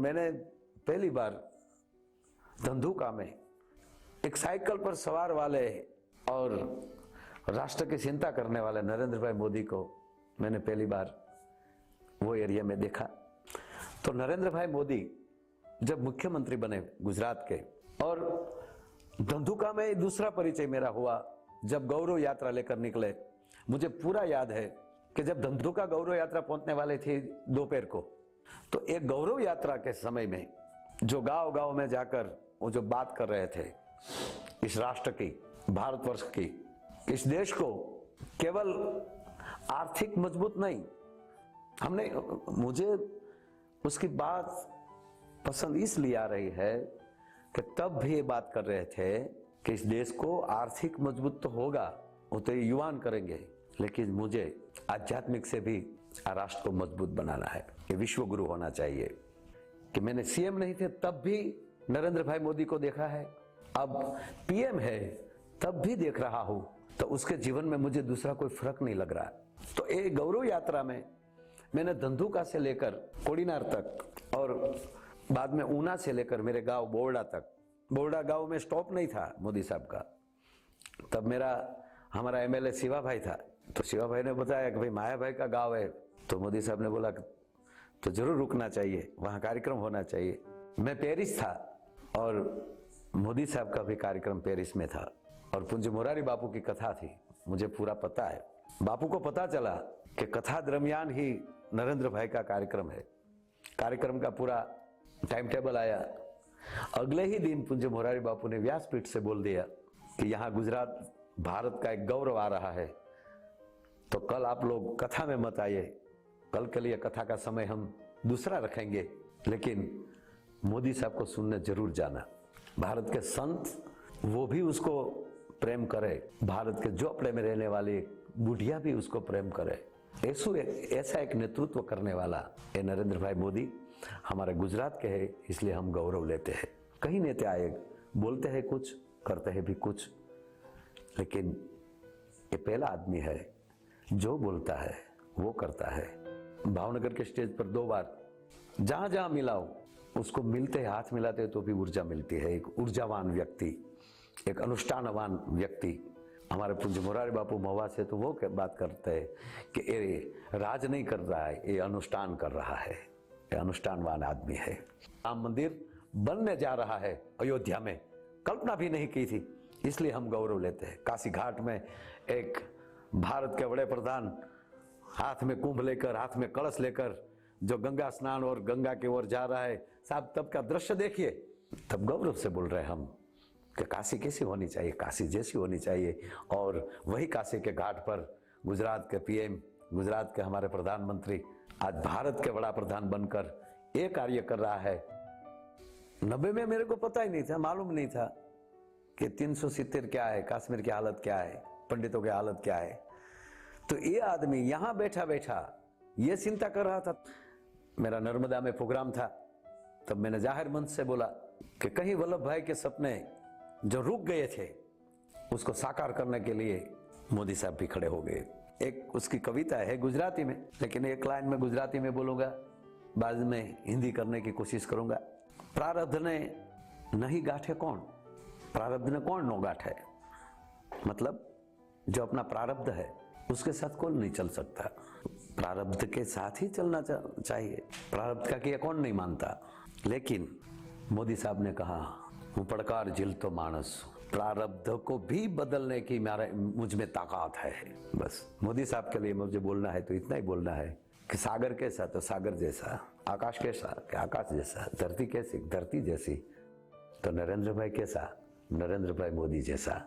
मैंने पहली बार धंधुका में एक साइकिल पर सवार वाले और राष्ट्र की चिंता करने वाले नरेंद्र भाई मोदी को मैंने पहली बार वो एरिया में देखा। तो नरेंद्र भाई मोदी जब मुख्यमंत्री बने गुजरात के, और धंधुका में दूसरा परिचय मेरा हुआ जब गौरव यात्रा लेकर निकले। मुझे पूरा याद है कि जब धंधुका गौरव यात्रा पहुंचने वाले थे दोपहर को, तो एक गौरव यात्रा के समय में जो गांव गांव में जाकर वो जो बात कर रहे थे इस राष्ट्र की, भारतवर्ष की, इस देश को केवल आर्थिक मजबूत नहीं, हमने, मुझे उसकी बात पसंद इसलिए आ रही है कि तब भी ये बात कर रहे थे कि इस देश को आर्थिक मजबूत तो होगा, वो तो युवान करेंगे, लेकिन मुझे आध्यात्मिक से भी राष्ट्र को मजबूत बनाना है। ये विश्व गुरु होना चाहिए। कि मैंने सीएम नहीं थे तब भी नरेंद्र भाई मोदी को देखा है, अब पीएम है तब भी देख रहा हूं, तो उसके जीवन में मुझे दूसरा कोई फर्क नहीं लग रहा। तो एक गौरव यात्रा में मैंने धंधुका से लेकर कोड़ीनार तक और बाद में ऊना से लेकर मेरे गांव बोर्डा तक, बोर्डा गांव में स्टॉप नहीं था मोदी साहब का, तब हमारा एमएलए शिवा भाई था। तो शिवा भाई ने बताया कि भाई माया भाई का गांव है, तो मोदी साहब ने बोला तो जरूर रुकना चाहिए, वहां कार्यक्रम होना चाहिए। मैं पेरिस था और मोदी साहब का भी कार्यक्रम पेरिस में था और पूज्य मोरारी बापू की कथा थी, मुझे पूरा पता है। बापू को पता चला कि कथा दरमियान ही नरेंद्र भाई का कार्यक्रम है। कार्यक्रम का पूरा टाइम टेबल आया। अगले ही दिन पूज्य मोरारी बापू ने व्यासपीठ से बोल दिया कि यहाँ गुजरात भारत का एक गौरव आ रहा है, तो कल आप लोग कथा में मत आइए, कल के लिए कथा का समय हम दूसरा रखेंगे, लेकिन मोदी साहब को सुनने जरूर जाना। भारत के संत वो भी उसको प्रेम करे, भारत के झोपड़े में रहने वाली बुढ़िया भी उसको प्रेम करे। ऐसा एक नेतृत्व करने वाला ये नरेंद्र भाई मोदी हमारे गुजरात के हैं, इसलिए हम गौरव लेते हैं। कई नेता आए, बोलते हैं कुछ, करते हैं भी कुछ, लेकिन ये पहला आदमी है जो बोलता है वो करता है। भावनगर के स्टेज पर 2 बार जहां जहां मिला उसको मिलते हैं, हाथ मिलाते तो भी ऊर्जा मिलती है। एक ऊर्जावान व्यक्ति, एक अनुष्ठानवान व्यक्ति। हमारे पूज्य मोरारी बापू महुआ से तो वो बात करते हैं कि ये राज नहीं कर रहा है, ये अनुष्ठान कर रहा है, ये अनुष्ठानवान आदमी है। राम मंदिर बनने जा रहा है अयोध्या में, कल्पना भी नहीं की थी, इसलिए हम गौरव लेते हैं। काशी घाट में एक भारत के बड़े प्रधान हाथ में कुंभ लेकर, हाथ में कलश लेकर जो गंगा स्नान और गंगा की ओर जा रहा है, साहब तब का दृश्य देखिए, तब गौरव से बोल रहे हैं हम कि काशी कैसी होनी चाहिए, काशी जैसी होनी चाहिए। और वही काशी के घाट पर गुजरात के पीएम, गुजरात के हमारे प्रधानमंत्री आज भारत के बड़ा प्रधान बनकर ये कार्य कर रहा है। 90 में मेरे को पता ही नहीं था, मालूम नहीं था कि 370 क्या है, कश्मीर की हालत क्या है, पंडितों की हालत क्या है। तो ये आदमी यहां बैठा बैठा ये चिंता कर रहा था। मेरा नर्मदा में प्रोग्राम था, तब मैंने जाहिर मंच से बोला कि कहीं वल्लभ भाई के सपने जो रुक गए थे उसको साकार करने के लिए मोदी साहब भी खड़े हो गए। एक उसकी कविता है गुजराती में, लेकिन एक लाइन में गुजराती में बोलूंगा, बाद में हिंदी करने की कोशिश करूंगा। प्रारब्ध ने नहीं गांठे कौन, प्रारब्ध ने कौन नो गांठे, मतलब जो अपना प्रारब्ध है उसके साथ कौन नहीं चल सकता, प्रारब्ध के साथ ही चलना चाहिए। प्रारब्ध का किया कौन नहीं मानता, लेकिन मोदी साहब ने कहा हूँ पड़कार झील तो मानस, प्रारब्ध को भी बदलने की मुझ में ताकत है। बस मोदी साहब के लिए मुझे बोलना है तो इतना ही बोलना है कि सागर कैसा तो सागर जैसा, आकाश कैसा कि आकाश जैसा, धरती कैसी धरती जैसी, तो नरेंद्र भाई कैसा, नरेंद्र भाई मोदी जैसा।